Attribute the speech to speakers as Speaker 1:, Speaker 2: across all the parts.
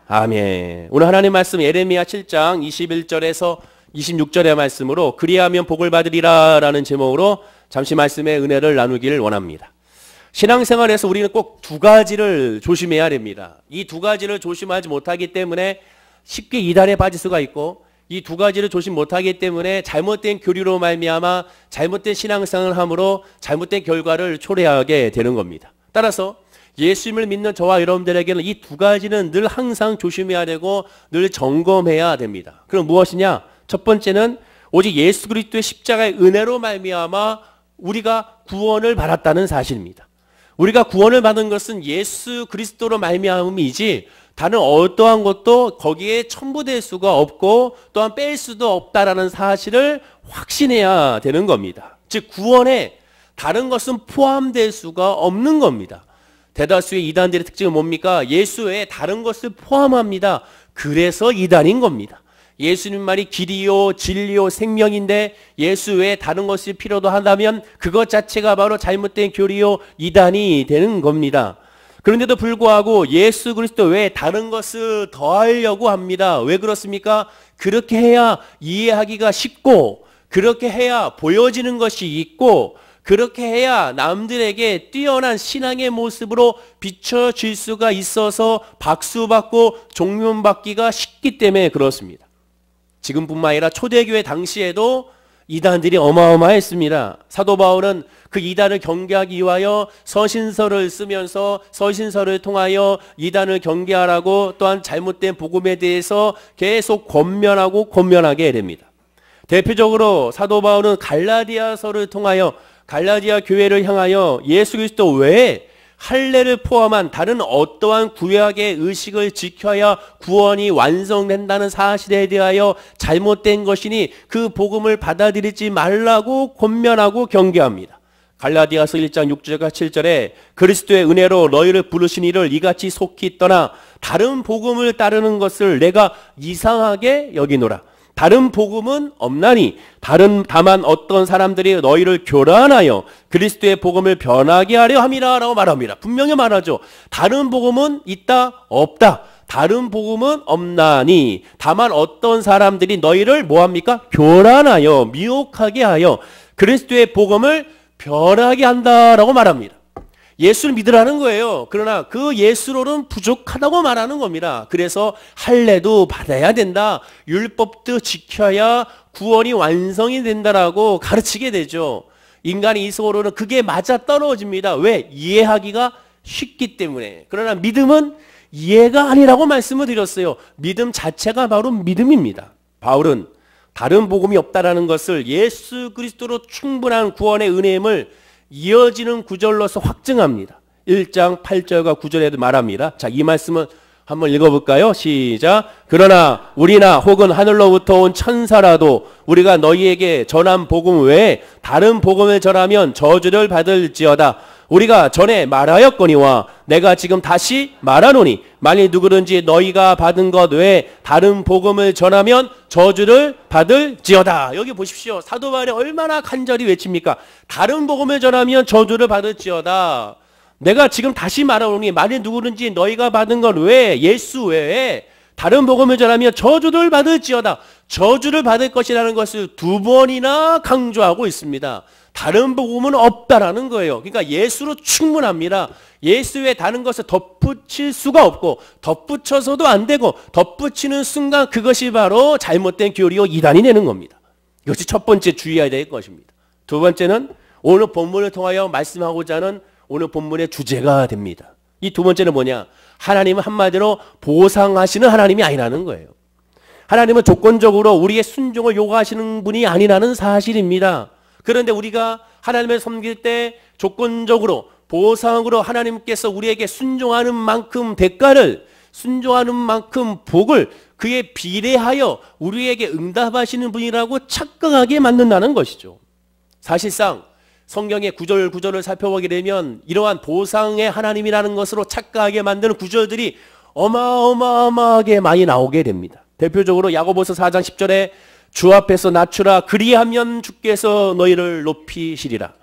Speaker 1: 아멘. 오늘 하나님 말씀 예레미야 7장 21절에서 26절의 말씀으로 그리하면 복을 받으리라 라는 제목으로 잠시 말씀의 은혜를 나누기를 원합니다. 신앙생활에서 우리는 꼭 두 가지를 조심해야 됩니다. 이 두 가지를 조심하지 못하기 때문에 쉽게 이단에 빠질 수가 있고, 이 두 가지를 조심 못하기 때문에 잘못된 교리로 말미암아 잘못된 신앙생활을 함으로 잘못된 결과를 초래하게 되는 겁니다. 따라서 예수님을 믿는 저와 여러분들에게는 이 두 가지는 늘 항상 조심해야 되고 늘 점검해야 됩니다. 그럼 무엇이냐? 첫 번째는 오직 예수 그리스도의 십자가의 은혜로 말미암아 우리가 구원을 받았다는 사실입니다. 우리가 구원을 받은 것은 예수 그리스도로 말미암음이지 다른 어떠한 것도 거기에 첨부될 수가 없고 또한 뺄 수도 없다라는 사실을 확신해야 되는 겁니다. 즉 구원에 다른 것은 포함될 수가 없는 겁니다. 대다수의 이단들의 특징은 뭡니까? 예수 외에 다른 것을 포함합니다. 그래서 이단인 겁니다. 예수님 말이 길이요 진리요 생명인데 예수 외에 다른 것이 필요도 한다면 그것 자체가 바로 잘못된 교리요 이단이 되는 겁니다. 그런데도 불구하고 예수 그리스도 외에 다른 것을 더하려고 합니다. 왜 그렇습니까? 그렇게 해야 이해하기가 쉽고, 그렇게 해야 보여지는 것이 있고, 그렇게 해야 남들에게 뛰어난 신앙의 모습으로 비춰질 수가 있어서 박수받고 종면받기가 쉽기 때문에 그렇습니다. 지금뿐만 아니라 초대교회 당시에도 이단들이 어마어마했습니다. 사도 바울은 그 이단을 경계하기 위하여 서신서를 쓰면서 서신서를 통하여 이단을 경계하라고 또한 잘못된 복음에 대해서 계속 권면하게 됩니다. 대표적으로 사도 바울은 갈라디아서를 통하여 갈라디아 교회를 향하여 예수 그리스도 외에 할례를 포함한 다른 어떠한 구약의 의식을 지켜야 구원이 완성된다는 사실에 대하여 잘못된 것이니 그 복음을 받아들이지 말라고 권면하고 경계합니다. 갈라디아서 1장 6절과 7절에 그리스도의 은혜로 너희를 부르신 이를 이같이 속히 떠나 다른 복음을 따르는 것을 내가 이상하게 여기노라. 다른 복음은 없나니 다만 어떤 사람들이 너희를 교란하여 그리스도의 복음을 변하게 하려 함이라 라고 말합니다. 분명히 말하죠. 다른 복음은 있다 없다. 다른 복음은 없나니 다만 어떤 사람들이 너희를 뭐합니까? 교란하여 미혹하게 하여 그리스도의 복음을 변하게 한다라고 말합니다. 예수를 믿으라는 거예요. 그러나 그 예수로는 부족하다고 말하는 겁니다. 그래서 할례도 받아야 된다. 율법도 지켜야 구원이 완성이 된다라고 가르치게 되죠. 인간의 이성으로는 그게 맞아 떨어집니다. 왜? 이해하기가 쉽기 때문에. 그러나 믿음은 이해가 아니라고 말씀을 드렸어요. 믿음 자체가 바로 믿음입니다. 바울은 다른 복음이 없다라는 것을 예수 그리스도로 충분한 구원의 은혜임을 이어지는 구절로서 확증합니다. 1장 8절과 9절에도 말합니다. 자, 이 말씀은 한번 읽어볼까요? 시작. 그러나 우리나 혹은 하늘로부터 온 천사라도 우리가 너희에게 전한 복음 외에 다른 복음을 전하면 저주를 받을지어다. 우리가 전에 말하였거니와 내가 지금 다시 말하노니 만일 누구든지 너희가 받은 것 외에 다른 복음을 전하면 저주를 받을지어다. 여기 보십시오. 사도 바울이 얼마나 간절히 외칩니까? 다른 복음을 전하면 저주를 받을지어다. 내가 지금 다시 말하노니 만일 누구든지 너희가 받은 것 외에 예수 외에 다른 복음을 전하면 저주를 받을지어다. 저주를 받을 것이라는 것을 두 번이나 강조하고 있습니다. 다른 복음은 없다라는 거예요. 그러니까 예수로 충분합니다. 예수 외에 다른 것을 덧붙일 수가 없고 덧붙여서도 안 되고 덧붙이는 순간 그것이 바로 잘못된 교리요 이단이 되는 겁니다. 이것이 첫 번째 주의해야 될 것입니다. 두 번째는 오늘 본문을 통하여 말씀하고자 하는 오늘 본문의 주제가 됩니다. 이 두 번째는 뭐냐? 하나님은 한마디로 보상하시는 하나님이 아니라는 거예요. 하나님은 조건적으로 우리의 순종을 요구하시는 분이 아니라는 사실입니다. 그런데 우리가 하나님을 섬길 때 조건적으로 보상으로 하나님께서 우리에게 순종하는 만큼 대가를, 순종하는 만큼 복을 그에 비례하여 우리에게 응답하시는 분이라고 착각하게 만든다는 것이죠. 사실상 성경의 구절을 살펴보게 되면 이러한 보상의 하나님이라는 것으로 착각하게 만드는 구절들이 어마어마하게 많이 나오게 됩니다. 대표적으로 야고보서 4장 10절에 주 앞에서 낮추라 그리하면 주께서 너희를 높이시리라.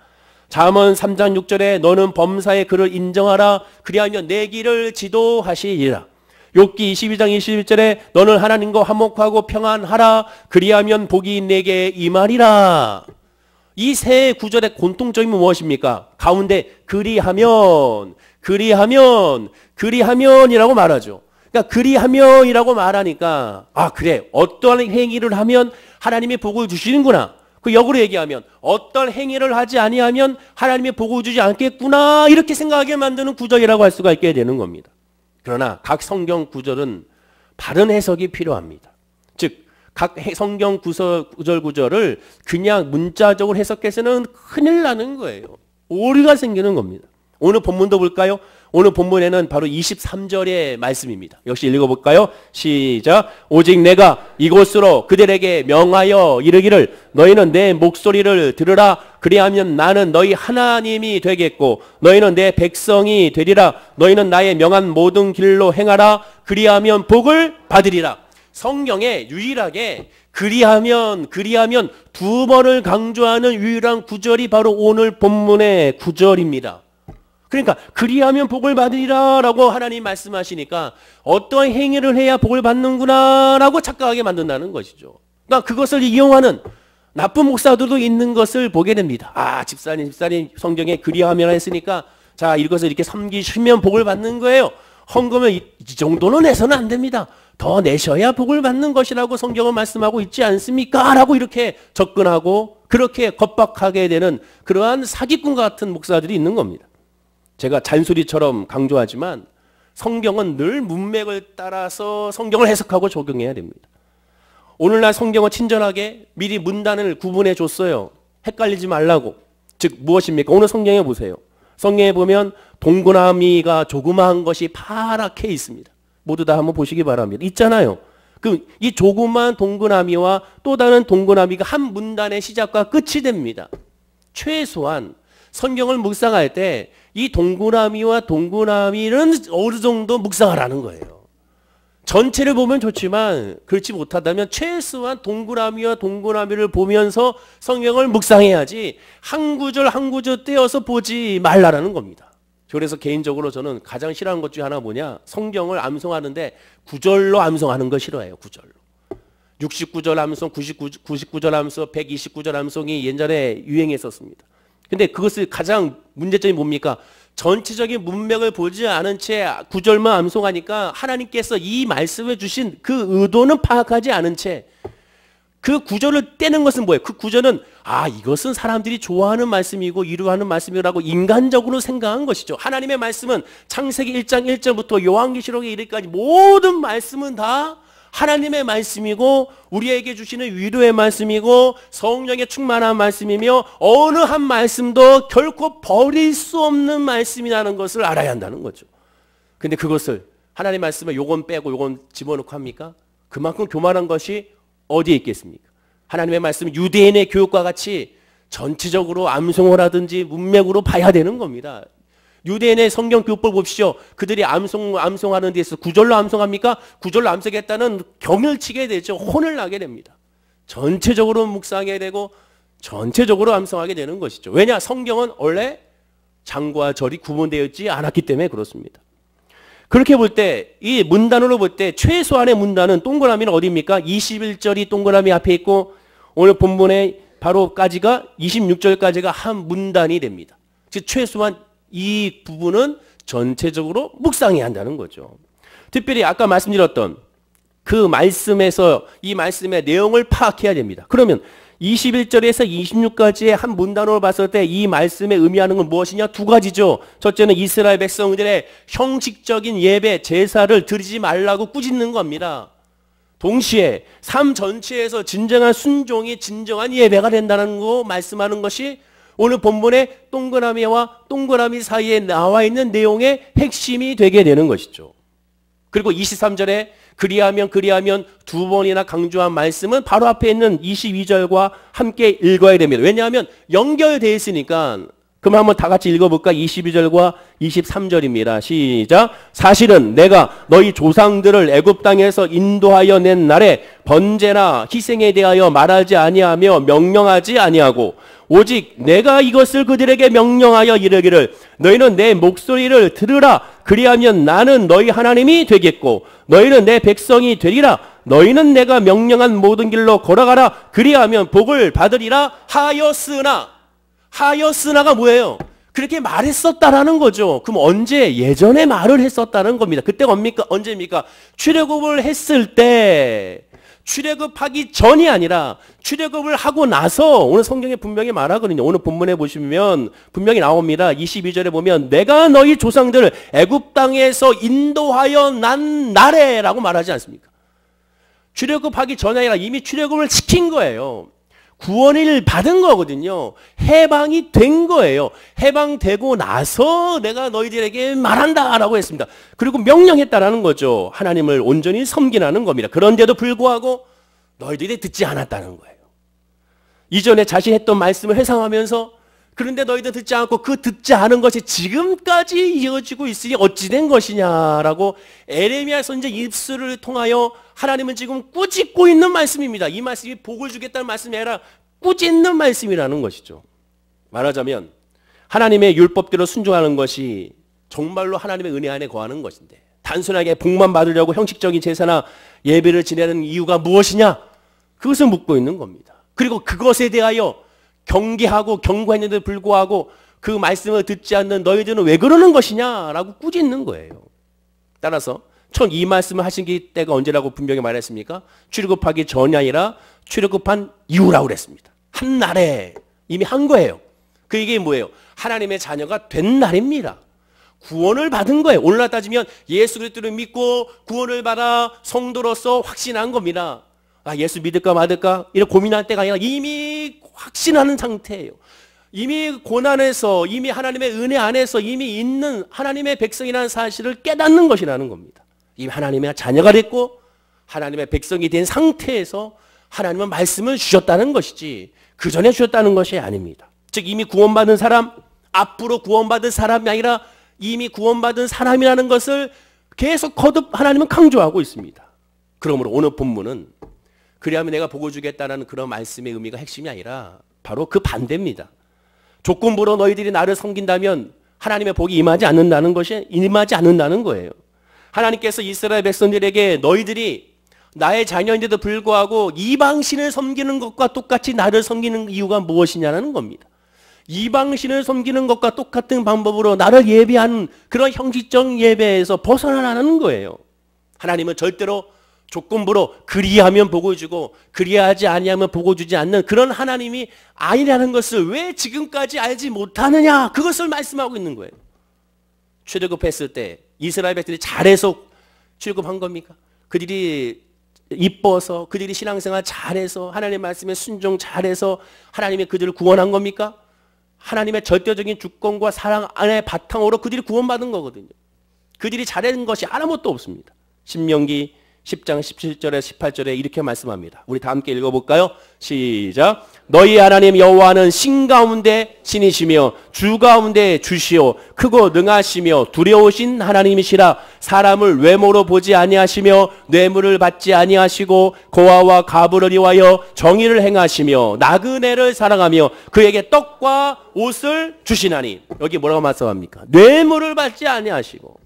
Speaker 1: 잠언 3장 6절에 너는 범사의 그를 인정하라 그리하면 내 길을 지도하시리라. 욥기 22장 21절에 너는 하나님과 화목하고 평안하라. 그리하면 복이 내게 임하리라. 이 세 구절의 공통점이 무엇입니까? 가운데 그리하면이라고 말하죠. 그러니까 그리하면이라고 말하니까 그래, 어떠한 행위를 하면 하나님이 복을 주시는구나. 그 역으로 얘기하면 어떤 행위를 하지 아니하면 하나님이 복을 주지 않겠구나, 이렇게 생각하게 만드는 구절이라고 할 수가 있게 되는 겁니다. 그러나 각 성경 구절은 바른 해석이 필요합니다. 즉 각 성경 구절을 그냥 문자적으로 해석해서는 큰일 나는 거예요. 오류가 생기는 겁니다. 오늘 본문도 볼까요? 오늘 본문에는 바로 23절의 말씀입니다. 역시 읽어볼까요? 시작. 오직 내가 이곳으로 그들에게 명하여 이르기를 너희는 내 목소리를 들으라. 그리하면 나는 너희 하나님이 되겠고 너희는 내 백성이 되리라. 너희는 나의 명한 모든 길로 행하라. 그리하면 복을 받으리라. 성경에 유일하게 그리하면 두 번을 강조하는 유일한 구절이 바로 오늘 본문의 구절입니다. 그러니까 그리하면 복을 받으리라 라고 하나님 말씀하시니까 어떠한 행위를 해야 복을 받는구나 라고 착각하게 만든다는 것이죠. 그러니까 그것을 이용하는 나쁜 목사들도 있는 것을 보게 됩니다. 집사님 성경에 그리하면 했으니까 자, 이것을 이렇게 섬기시면 복을 받는 거예요. 헌금을 이 정도는 내서는 안 됩니다. 더 내셔야 복을 받는 것이라고 성경은 말씀하고 있지 않습니까? 라고 이렇게 접근하고 그렇게 겁박하게 되는 그러한 사기꾼 같은 목사들이 있는 겁니다. 제가 잔소리처럼 강조하지만 성경은 늘 문맥을 따라서 성경을 해석하고 적용해야 됩니다. 오늘날 성경은 친절하게 미리 문단을 구분해 줬어요. 헷갈리지 말라고. 즉 무엇입니까? 오늘 성경에 보세요. 성경에 보면 동그라미가 조그마한 것이 파랗게 있습니다. 모두 다 한번 보시기 바랍니다. 있잖아요. 이 조그마한 동그라미와 또 다른 동그라미가 한 문단의 시작과 끝이 됩니다. 최소한 성경을 묵상할 때 이 동그라미와 동그라미는 어느 정도 묵상하라는 거예요. 전체를 보면 좋지만 그렇지 못하다면 최소한 동그라미와 동그라미를 보면서 성경을 묵상해야지 한 구절 한 구절 떼어서 보지 말라라는 겁니다. 그래서 개인적으로 저는 가장 싫어하는 것 중에 하나 뭐냐, 성경을 암송하는데 구절로 암송하는 거 싫어해요. 구절로. 69절 암송, 99절 암송, 129절 암송이 옛날에 유행했었습니다. 근데 그것을 가장 문제점이 뭡니까? 전체적인 문맥을 보지 않은 채 구절만 암송하니까 하나님께서 이 말씀을 주신 그 의도는 파악하지 않은 채 그 구절을 떼는 것은 뭐예요? 그 구절은 이것은 사람들이 좋아하는 말씀이고 이루하는 말씀이라고 인간적으로 생각한 것이죠. 하나님의 말씀은 창세기 1장 1절부터 요한계시록에 이르기까지 모든 말씀은 다 하나님의 말씀이고 우리에게 주시는 위로의 말씀이고 성령의 충만한 말씀이며 어느 한 말씀도 결코 버릴 수 없는 말씀이라는 것을 알아야 한다는 거죠. 근데 그것을 하나님의 말씀에 요건 빼고 요건 집어넣고 합니까? 그만큼 교만한 것이 어디에 있겠습니까? 하나님의 말씀은 유대인의 교육과 같이 전체적으로 암송을 하든지 문맥으로 봐야 되는 겁니다. 유대인의 성경 교법을 보십시오. 그들이 암송하는 데서 구절로 암송합니까? 구절로 암송했다는 경을 치게 되죠. 혼을 나게 됩니다. 전체적으로 묵상하게 되고 전체적으로 암송하게 되는 것이죠. 왜냐? 성경은 원래 장과 절이 구분되어 있지 않았기 때문에 그렇습니다. 그렇게 볼 때, 이 문단으로 볼 때 최소한의 문단은 동그라미는 어디입니까? 21절이 동그라미 앞에 있고 오늘 본문의 바로까지가 26절까지가 한 문단이 됩니다. 즉 최소한 이 부분은 전체적으로 묵상해야 한다는 거죠. 특별히 아까 말씀드렸던 그 말씀에서 이 말씀의 내용을 파악해야 됩니다. 그러면 21절에서 26까지의 한 문단으로 봤을 때 이 말씀에 의미하는 건 무엇이냐? 두 가지죠. 첫째는 이스라엘 백성들의 형식적인 예배, 제사를 드리지 말라고 꾸짖는 겁니다. 동시에 삶 전체에서 진정한 순종이 진정한 예배가 된다는 거 말씀하는 것이 오늘 본문의 동그라미와 동그라미 사이에 나와 있는 내용의 핵심이 되게 되는 것이죠. 그리고 23절에 그리하면 두 번이나 강조한 말씀은 바로 앞에 있는 22절과 함께 읽어야 됩니다. 왜냐하면 연결되어 있으니까. 그럼 한번 다 같이 읽어볼까? 22절과 23절입니다. 시작. 사실은 내가 너희 조상들을 애굽 땅에서 인도하여 낸 날에 번제나 희생에 대하여 말하지 아니하며 명령하지 아니하고 오직 내가 이것을 그들에게 명령하여 이르기를 너희는 내 목소리를 들으라. 그리하면 나는 너희 하나님이 되겠고 너희는 내 백성이 되리라. 너희는 내가 명령한 모든 길로 걸어가라. 그리하면 복을 받으리라 하였으나가 뭐예요? 그렇게 말했었다라는 거죠. 그럼 언제? 예전에 말을 했었다는 겁니다. 그때가 언제입니까? 출애굽을 했을 때, 출애굽하기 전이 아니라 출애굽을 하고 나서 오늘 성경에 분명히 말하거든요. 오늘 본문에 보시면 분명히 나옵니다. 22절에 보면 내가 너희 조상들을 애굽 땅에서 인도하여 난 날에라고 말하지 않습니까? 출애굽하기 전이 아니라 이미 출애굽을 시킨 거예요. 구원을 받은 거거든요. 해방이 된 거예요. 해방되고 나서 내가 너희들에게 말한다라고 했습니다. 그리고 명령했다라는 거죠. 하나님을 온전히 섬기라는 겁니다. 그런데도 불구하고 너희들이 듣지 않았다는 거예요. 이전에 자신이 했던 말씀을 회상하면서 그런데 너희들 듣지 않고 그 듣지 않은 것이 지금까지 이어지고 있으니 어찌 된 것이냐라고 에레미야 선지자 입술을 통하여 하나님은 지금 꾸짖고 있는 말씀입니다. 이 말씀이 복을 주겠다는 말씀이 아니라 꾸짖는 말씀이라는 것이죠. 말하자면 하나님의 율법대로 순종하는 것이 정말로 하나님의 은혜 안에 거하는 것인데 단순하게 복만 받으려고 형식적인 제사나 예배를 지내는 이유가 무엇이냐? 그것을 묻고 있는 겁니다. 그리고 그것에 대하여 경계하고 경고했는데도 불구하고 그 말씀을 듣지 않는 너희들은 왜 그러는 것이냐라고 꾸짖는 거예요. 따라서 이 말씀을 하신 때가 언제라고 분명히 말했습니까? 출애굽하기 전이 아니라 출애굽한 이후라고 그랬습니다. 한 날에 이미 한 거예요. 그 이게 뭐예요? 하나님의 자녀가 된 날입니다. 구원을 받은 거예요. 오늘날 따지면 예수 그리스도를 믿고 구원을 받아 성도로서 확신한 겁니다. 예수 믿을까 말까 이런 고민할 때가 아니라 이미 확신하는 상태예요. 이미 고난에서 이미 하나님의 은혜 안에서 이미 있는 하나님의 백성이라는 사실을 깨닫는 것이라는 겁니다. 이미 하나님의 자녀가 됐고 하나님의 백성이 된 상태에서 하나님은 말씀을 주셨다는 것이지 그 전에 주셨다는 것이 아닙니다. 즉 이미 구원받은 사람, 앞으로 구원받을 사람이 아니라 이미 구원받은 사람이라는 것을 계속 거듭 하나님은 강조하고 있습니다. 그러므로 오늘 본문은 그리하면 내가 복을 주겠다는 그런 말씀의 의미가 핵심이 아니라 바로 그 반대입니다. 조건부로 너희들이 나를 섬긴다면 하나님의 복이 임하지 않는다는 거예요. 하나님께서 이스라엘 백성들에게 너희들이 나의 자녀인데도 불구하고 이방신을 섬기는 것과 똑같이 나를 섬기는 이유가 무엇이냐는 겁니다. 이방신을 섬기는 것과 똑같은 방법으로 나를 예배하는 그런 형식적 예배에서 벗어나라는 거예요. 하나님은 절대로 조건부로 그리하면 복을 주고 그리하지 아니하면 복을 주지 않는 그런 하나님이 아니라는 것을 왜 지금까지 알지 못하느냐, 그것을 말씀하고 있는 거예요. 출애굽했을 때 이스라엘 백성들이 잘해서 출애굽한 겁니까? 그들이 이뻐서 그들이 신앙생활 잘해서 하나님의 말씀에 순종 잘해서 하나님이 그들을 구원한 겁니까? 하나님의 절대적인 주권과 사랑 안에 바탕으로 그들이 구원받은 거거든요. 그들이 잘한 것이 아무것도 없습니다. 신명기 10장 17절에 18절에 이렇게 말씀합니다. 우리 다 함께 읽어볼까요? 시작. 너희 하나님 여호와는 신 가운데 신이시며 주 가운데 주시오 크고 능하시며 두려우신 하나님이시라. 사람을 외모로 보지 아니하시며 뇌물을 받지 아니하시고 고아와 가부를 위하여 정의를 행하시며 나그네를 사랑하며 그에게 떡과 옷을 주시나니. 여기 뭐라고 말씀합니까? 뇌물을 받지 아니하시고.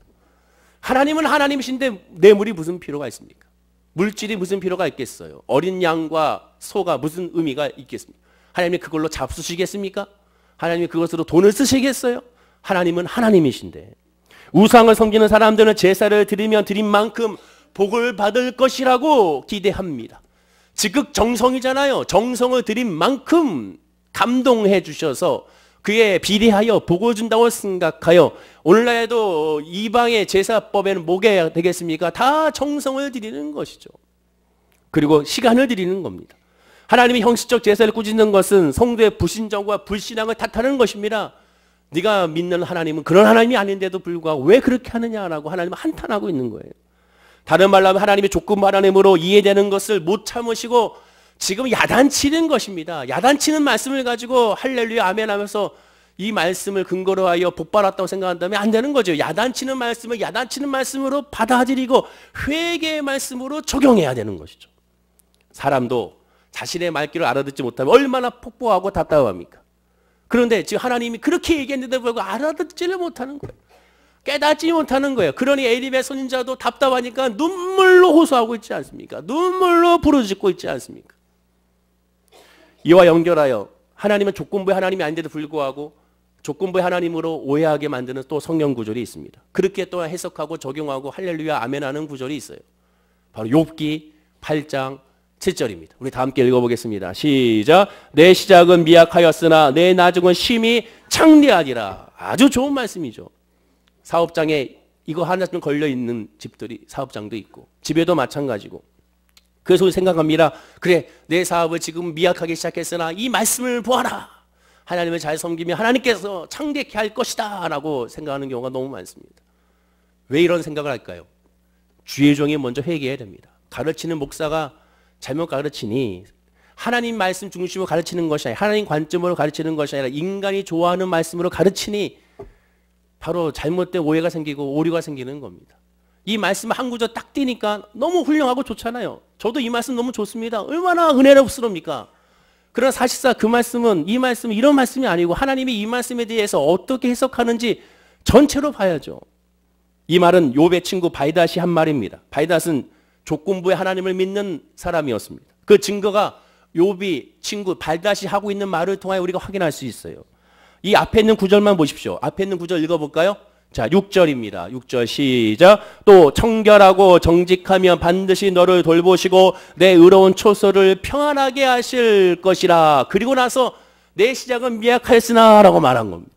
Speaker 1: 하나님은 하나님이신데 뇌물이 무슨 필요가 있습니까? 물질이 무슨 필요가 있겠어요? 어린 양과 소가 무슨 의미가 있겠습니까? 하나님이 그걸로 잡수시겠습니까? 하나님이 그것으로 돈을 쓰시겠어요? 하나님은 하나님이신데 우상을 섬기는 사람들은 제사를 드리면 드린 만큼 복을 받을 것이라고 기대합니다. 즉각 정성이잖아요. 정성을 드린 만큼 감동해 주셔서 그에 비례하여 복을 준다고 생각하여 오늘날에도 이방의 제사법에는 뭐가 되겠습니까? 다 정성을 드리는 것이죠. 그리고 시간을 드리는 겁니다. 하나님이 형식적 제사를 꾸짖는 것은 성도의 불신정과 불신앙을 탓하는 것입니다. 네가 믿는 하나님은 그런 하나님이 아닌데도 불구하고 왜 그렇게 하느냐라고 하나님은 한탄하고 있는 거예요. 다른 말로 하면 하나님이 조건 하나님으로 이해되는 것을 못 참으시고 지금 야단치는 것입니다. 야단치는 말씀을 가지고 할렐루야 아멘 하면서 이 말씀을 근거로 하여 복받았다고 생각한다면 안 되는 거죠. 야단치는 말씀을 야단치는 말씀으로 받아들이고 회개의 말씀으로 적용해야 되는 것이죠. 사람도 자신의 말귀를 알아듣지 못하면 얼마나 폭포하고 답답합니까? 그런데 지금 하나님이 그렇게 얘기했는데 불구하고 알아듣지를 못하는 거예요. 깨닫지 못하는 거예요. 그러니 에lim의 선지자도 답답하니까 눈물로 호소하고 있지 않습니까? 눈물로 부르짖고 있지 않습니까? 이와 연결하여 하나님은 조건부의 하나님이 아닌데도 불구하고 조건부의 하나님으로 오해하게 만드는 또 성경 구절이 있습니다. 그렇게 또 해석하고 적용하고 할렐루야 아멘하는 구절이 있어요. 바로 욥기 8장 7절입니다. 우리 다 함께 읽어보겠습니다. 시작. 내 시작은 미약하였으나 내 나중은 심히 창대하니라. 아주 좋은 말씀이죠. 사업장에 이거 하나 좀 걸려있는 집들이 사업장도 있고 집에도 마찬가지고 그래서 생각합니다. 그래 내 사업을 지금 미약하게 시작했으나 이 말씀을 보아라. 하나님을 잘 섬기면 하나님께서 창대케 할 것이다 라고 생각하는 경우가 너무 많습니다. 왜 이런 생각을 할까요? 주의 종이 먼저 회개해야 됩니다. 가르치는 목사가 잘못 가르치니 하나님 말씀 중심으로 가르치는 것이 아니라 하나님 관점으로 가르치는 것이 아니라 인간이 좋아하는 말씀으로 가르치니 바로 잘못된 오해가 생기고 오류가 생기는 겁니다. 이 말씀 한 구절 딱 띄니까 너무 훌륭하고 좋잖아요. 저도 이 말씀 너무 좋습니다. 얼마나 은혜롭습니까? 그러나 사실상 그 말씀은 이 말씀은 이런 말씀이 아니고 하나님이 이 말씀에 대해서 어떻게 해석하는지 전체로 봐야죠. 이 말은 욥의 친구 바이닷이 한 말입니다. 바이닷은 조건부의 하나님을 믿는 사람이었습니다. 그 증거가 욥이 친구 바이닷이 하고 있는 말을 통하여 우리가 확인할 수 있어요. 이 앞에 있는 구절만 보십시오. 앞에 있는 구절 읽어볼까요? 자, 6절입니다. 6절 시작. 또 청결하고 정직하면 반드시 너를 돌보시고 내 의로운 초소를 평안하게 하실 것이라. 그리고 나서 내 시작은 미약하였으나 라고 말한 겁니다.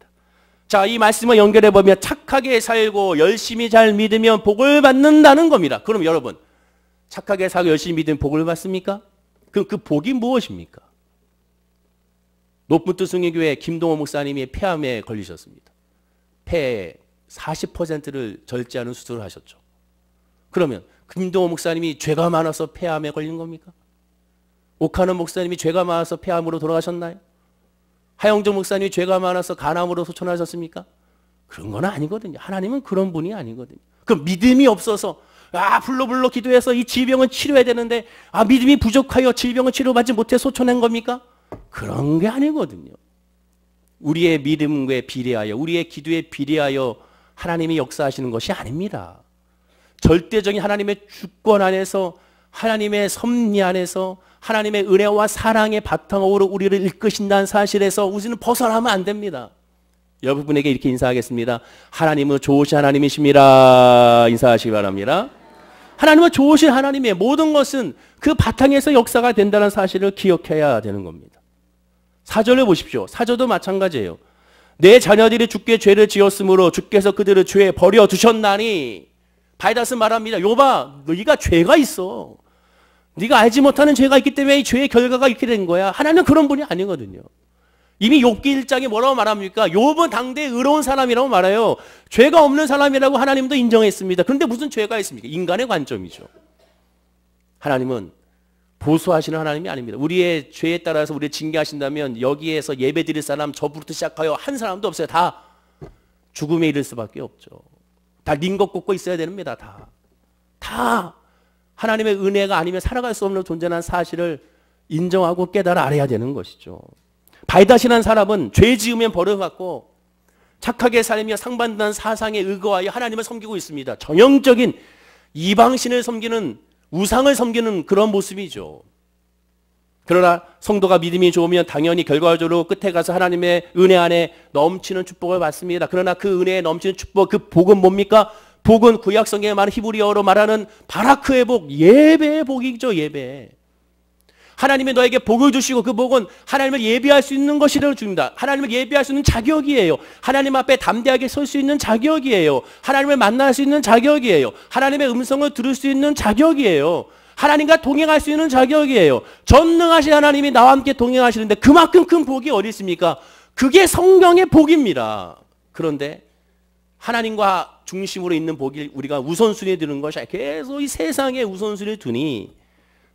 Speaker 1: 자, 이 말씀을 연결해 보면 착하게 살고 열심히 잘 믿으면 복을 받는다는 겁니다. 그럼 여러분 착하게 살고 열심히 믿으면 복을 받습니까? 그럼 그 복이 무엇입니까? 높은 뜻승리교회 김동호 목사님이 폐암에 걸리셨습니다. 폐의 40%를 절제하는 수술을 하셨죠. 그러면 김동호 목사님이 죄가 많아서 폐암에 걸린 겁니까? 옥하는 목사님이 죄가 많아서 폐암으로 돌아가셨나요? 하영정 목사님이 죄가 많아서 간암으로 소천하셨습니까? 그런 건 아니거든요. 하나님은 그런 분이 아니거든요. 그 믿음이 없어서 불러 기도해서 이 질병은 치료해야 되는데 믿음이 부족하여 질병을 치료받지 못해 소천한 겁니까? 그런 게 아니거든요. 우리의 믿음에 비례하여 우리의 기도에 비례하여 하나님이 역사하시는 것이 아닙니다. 절대적인 하나님의 주권 안에서 하나님의 섭리 안에서 하나님의 은혜와 사랑의 바탕으로 우리를 이끄신다는 사실에서 우리는 벗어나면 안 됩니다. 여러분에게 이렇게 인사하겠습니다. 하나님은 좋으신 하나님이십니다. 인사하시기 바랍니다. 하나님은 좋으신 하나님이에요. 모든 것은 그 바탕에서 역사가 된다는 사실을 기억해야 되는 겁니다. 4절을 보십시오. 4절도 마찬가지예요. 내 자녀들이 주께 죄를 지었으므로 주께서 그들을 죄에 버려두셨나니. 바이닷은 말합니다. 욥아, 너희가 죄가 있어. 네가 알지 못하는 죄가 있기 때문에 이 죄의 결과가 이렇게 된 거야. 하나님은 그런 분이 아니거든요. 이미 욥기 1장에 뭐라고 말합니까? 욥은 당대에 의로운 사람이라고 말해요. 죄가 없는 사람이라고 하나님도 인정했습니다. 그런데 무슨 죄가 있습니까? 인간의 관점이죠. 하나님은 보수하시는 하나님이 아닙니다. 우리의 죄에 따라서 우리를 징계하신다면 여기에서 예배 드릴 사람 저부터 시작하여 한 사람도 없어요. 다 죽음에 이를 수밖에 없죠. 다 링거 꽂고 있어야 됩니다. 다 하나님의 은혜가 아니면 살아갈 수 없는 존재라는 사실을 인정하고 깨달아 알아야 되는 것이죠. 바이닷이라는 사람은 죄 지으면 벌어받고 착하게 살며 상반되는 사상에 의거하여 하나님을 섬기고 있습니다. 전형적인 이방신을 섬기는 우상을 섬기는 그런 모습이죠. 그러나 성도가 믿음이 좋으면 당연히 결과적으로 끝에 가서 하나님의 은혜 안에 넘치는 축복을 받습니다. 그러나 그 은혜에 넘치는 축복, 그 복은 뭡니까? 복은 구약성경에 말하는 히브리어로 말하는 바라크의 복, 예배의 복이죠. 예배. 하나님이 너에게 복을 주시고 그 복은 하나님을 예배할 수 있는 것이라고 줍니다. 하나님을 예배할 수 있는 자격이에요. 하나님 앞에 담대하게 설 수 있는 자격이에요. 하나님을 만날 수 있는 자격이에요. 하나님의 음성을 들을 수 있는 자격이에요. 하나님과 동행할 수 있는 자격이에요. 전능하신 하나님이 나와 함께 동행하시는데 그만큼 큰 복이 어디 있습니까? 그게 성경의 복입니다. 그런데 하나님과 중심으로 있는 복이 우리가 우선순위에 두는 것이 계속 이 세상에 우선순위를 두니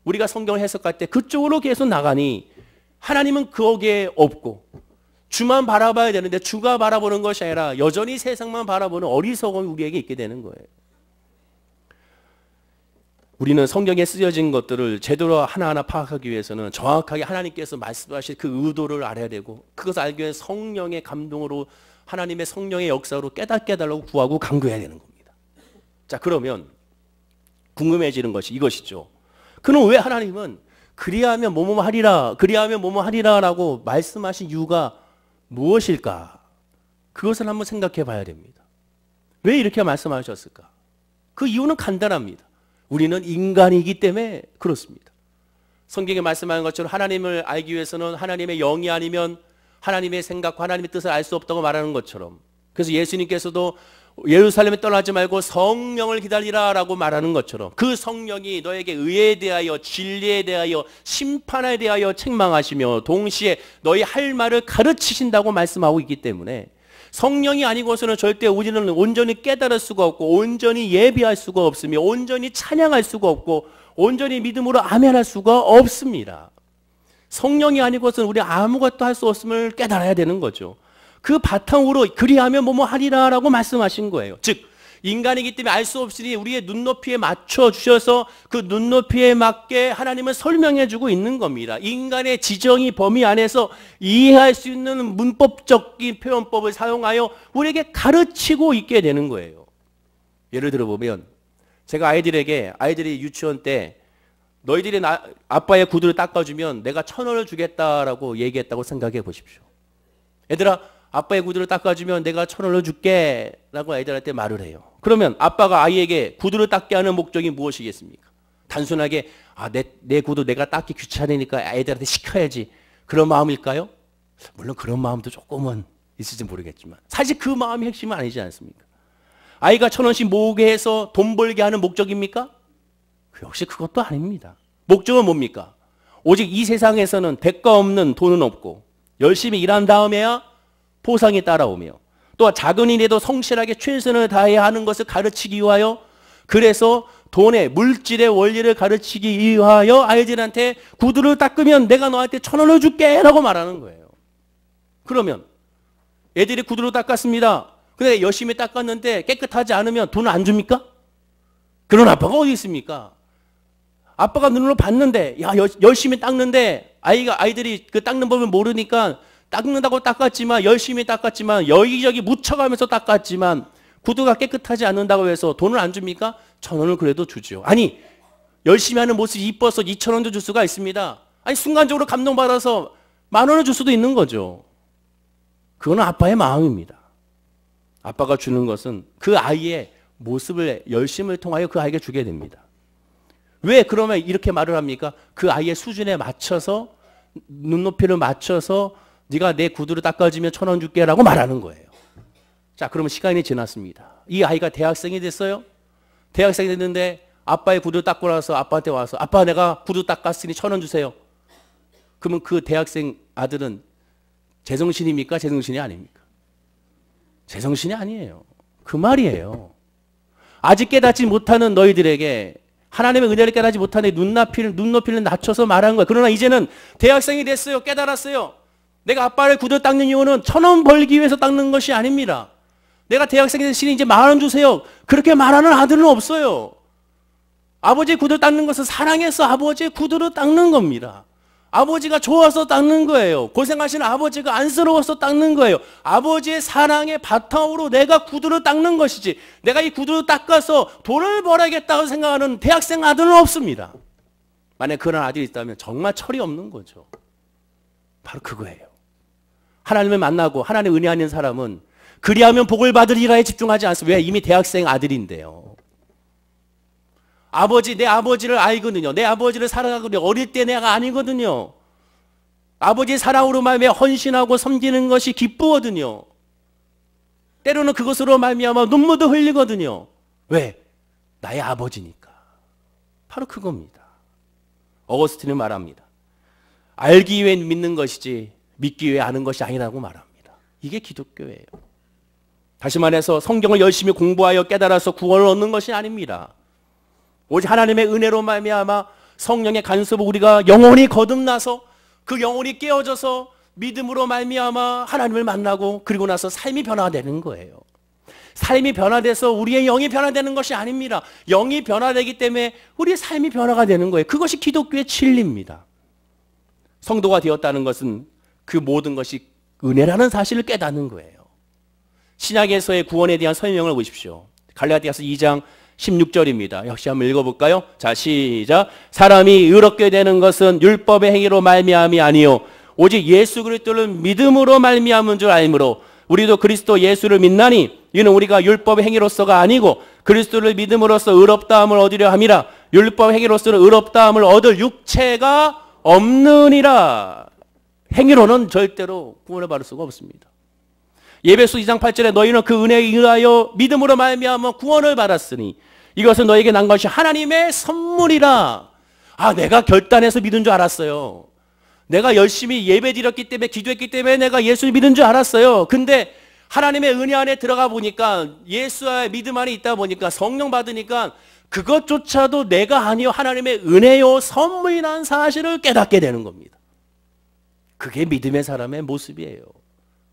Speaker 1: 우리가 성경을 해석할 때 그쪽으로 계속 나가니 하나님은 거기에 없고 주만 바라봐야 되는데 주가 바라보는 것이 아니라 여전히 세상만 바라보는 어리석음이 우리에게 있게 되는 거예요. 우리는 성경에 쓰여진 것들을 제대로 하나하나 파악하기 위해서는 정확하게 하나님께서 말씀하실 그 의도를 알아야 되고, 그것을 알기 위해 성령의 감동으로 하나님의 성령의 역사로 깨닫게 해달라고 구하고 간구해야 되는 겁니다. 자, 그러면 궁금해지는 것이 이것이죠. 그럼 왜 하나님은 그리하면 뭐뭐 하리라, 그리하면 뭐뭐 하리라 라고 말씀하신 이유가 무엇일까? 그것을 한번 생각해 봐야 됩니다. 왜 이렇게 말씀하셨을까? 그 이유는 간단합니다. 우리는 인간이기 때문에 그렇습니다. 성경에 말씀하는 것처럼 하나님을 알기 위해서는 하나님의 영이 아니면 하나님의 생각과 하나님의 뜻을 알 수 없다고 말하는 것처럼, 그래서 예수님께서도 예루살렘에 떠나지 말고 성령을 기다리라 라고 말하는 것처럼 그 성령이 너에게 의에 대하여 진리에 대하여 심판에 대하여 책망하시며 동시에 너희 할 말을 가르치신다고 말씀하고 있기 때문에 성령이 아니고서는 절대 우리는 온전히 깨달을 수가 없고 온전히 예비할 수가 없으며 온전히 찬양할 수가 없고 온전히 믿음으로 아멘할 수가 없습니다. 성령이 아니고서는 우리 아무것도 할 수 없음을 깨달아야 되는 거죠. 그 바탕으로 그리하면 뭐뭐 하리라 라고 말씀하신 거예요. 즉 인간이기 때문에 알 수 없으니 우리의 눈높이에 맞춰 주셔서 그 눈높이에 맞게 하나님을 설명해 주고 있는 겁니다. 인간의 지정의 범위 안에서 이해할 수 있는 문법적인 표현법을 사용하여 우리에게 가르치고 있게 되는 거예요. 예를 들어 보면 제가 아이들이 유치원 때 너희들이 아빠의 구두를 닦아주면 내가 1,000원을 주겠다라고 얘기했다고 생각해 보십시오. 얘들아, 아빠의 구두를 닦아주면 내가 1,000원을 줄게 라고 애들한테 말을 해요. 그러면 아빠가 아이에게 구두를 닦게 하는 목적이 무엇이겠습니까? 단순하게 내 구두 내가 닦기 귀찮으니까 애들한테 시켜야지, 그런 마음일까요? 물론 그런 마음도 조금은 있을지 모르겠지만 사실 그 마음이 핵심은 아니지 않습니까? 아이가 1,000원씩 모으게 해서 돈 벌게 하는 목적입니까? 역시 그것도 아닙니다. 목적은 뭡니까? 오직 이 세상에서는 대가 없는 돈은 없고 열심히 일한 다음에야 보상이 따라오며 또 작은 일에도 성실하게 최선을 다해야 하는 것을 가르치기 위하여, 그래서 돈의 물질의 원리를 가르치기 위하여 아이들한테 구두를 닦으면 내가 너한테 1,000원을 줄게 라고 말하는 거예요. 그러면 애들이 구두를 닦았습니다. 근데 열심히 닦았는데 깨끗하지 않으면 돈을 안 줍니까? 그런 아빠가 어디 있습니까? 아빠가 눈으로 봤는데 열심히 닦는데 아이들이 그 닦는 법을 모르니까 닦는다고 닦았지만 열심히 닦았지만 여기저기 묻혀가면서 닦았지만 구두가 깨끗하지 않는다고 해서 돈을 안 줍니까? 1,000원을 그래도 주죠. 아니 열심히 하는 모습이 이뻐서 2,000원도 줄 수가 있습니다. 아니 순간적으로 감동받아서 10,000원을 줄 수도 있는 거죠. 그건 아빠의 마음입니다. 아빠가 주는 것은 그 아이의 모습을 열심을 통하여 그 아이에게 주게 됩니다. 왜 그러면 이렇게 말을 합니까? 그 아이의 수준에 맞춰서 눈높이를 맞춰서 네가 내 구두를 닦아주면 1,000원 줄게 라고 말하는 거예요. 자, 그러면 시간이 지났습니다. 이 아이가 대학생이 됐어요. 대학생이 됐는데 아빠의 구두를 닦고 나서 아빠한테 와서 아빠 내가 구두 닦았으니 1,000원 주세요. 그러면 그 대학생 아들은 제정신입니까? 제정신이 아닙니까? 제정신이 아니에요. 그 말이에요. 아직 깨닫지 못하는 너희들에게 하나님의 은혜를 깨닫지 못하는 눈높이를 낮춰서 말하는 거예요. 그러나 이제는 대학생이 됐어요. 깨달았어요. 내가 아빠를 구두 닦는 이유는 1,000원 벌기 위해서 닦는 것이 아닙니다. 내가 대학생이 됐으니 이제 10,000원 주세요. 그렇게 말하는 아들은 없어요. 아버지의 구두 닦는 것은 사랑해서 아버지의 구두를 닦는 겁니다. 아버지가 좋아서 닦는 거예요. 고생하시는 아버지가 안쓰러워서 닦는 거예요. 아버지의 사랑의 바탕으로 내가 구두를 닦는 것이지 내가 이 구두를 닦아서 돈을 벌어야겠다고 생각하는 대학생 아들은 없습니다. 만약 그런 아들이 있다면 정말 철이 없는 거죠. 바로 그거예요. 하나님을 만나고 하나님의 은혜 아닌 사람은 그리하면 복을 받으리라에 집중하지 않습니다. 왜? 이미 대학생 아들인데요. 내 아버지를 알거든요. 내 아버지를 사랑하거든요. 어릴 때 내가 아니거든요. 아버지의 사랑으로 말미암아 헌신하고 섬기는 것이 기쁘거든요. 때로는 그것으로 말미암아 눈물도 흘리거든요. 왜? 나의 아버지니까. 바로 그겁니다. 어거스틴은 말합니다. 알기 위해 믿는 것이지 믿기 위해 아는 것이 아니라고 말합니다. 이게 기독교예요. 다시 말해서 성경을 열심히 공부하여 깨달아서 구원을 얻는 것이 아닙니다. 오직 하나님의 은혜로 말미암아 성령의 간섭을 우리가 영혼이 거듭나서 그 영혼이 깨어져서 믿음으로 말미암아 하나님을 만나고 그리고 나서 삶이 변화되는 거예요. 삶이 변화돼서 우리의 영이 변화되는 것이 아닙니다. 영이 변화되기 때문에 우리의 삶이 변화가 되는 거예요. 그것이 기독교의 진리입니다. 성도가 되었다는 것은 그 모든 것이 은혜라는 사실을 깨닫는 거예요. 신약에서의 구원에 대한 설명을 보십시오. 갈라디아서 2장 16절입니다. 역시 한번 읽어볼까요? 자, 시작. 사람이 의롭게 되는 것은 율법의 행위로 말미암이 아니요 오직 예수 그리스도를 믿음으로 말미암은 줄 알므로 우리도 그리스도 예수를 믿나니 이는 우리가 율법의 행위로서가 아니고 그리스도를 믿음으로써 의롭다함을 얻으려 함이라. 율법 행위로서는 의롭다함을 얻을 육체가 없느니라. 행위로는 절대로 구원을 받을 수가 없습니다. 예배소 2장 8절에 너희는 그 은혜에 의하여 믿음으로 말미암아 구원을 받았으니 이것은 너에게 난 것이 하나님의 선물이라. 내가 결단해서 믿은 줄 알았어요. 내가 열심히 예배드렸기 때문에 기도했기 때문에 내가 예수를 믿은 줄 알았어요. 근데 하나님의 은혜 안에 들어가 보니까 예수의 믿음 안에 있다 보니까 성령 받으니까 그것조차도 내가 아니요 하나님의 은혜요 선물이라는 사실을 깨닫게 되는 겁니다. 그게 믿음의 사람의 모습이에요.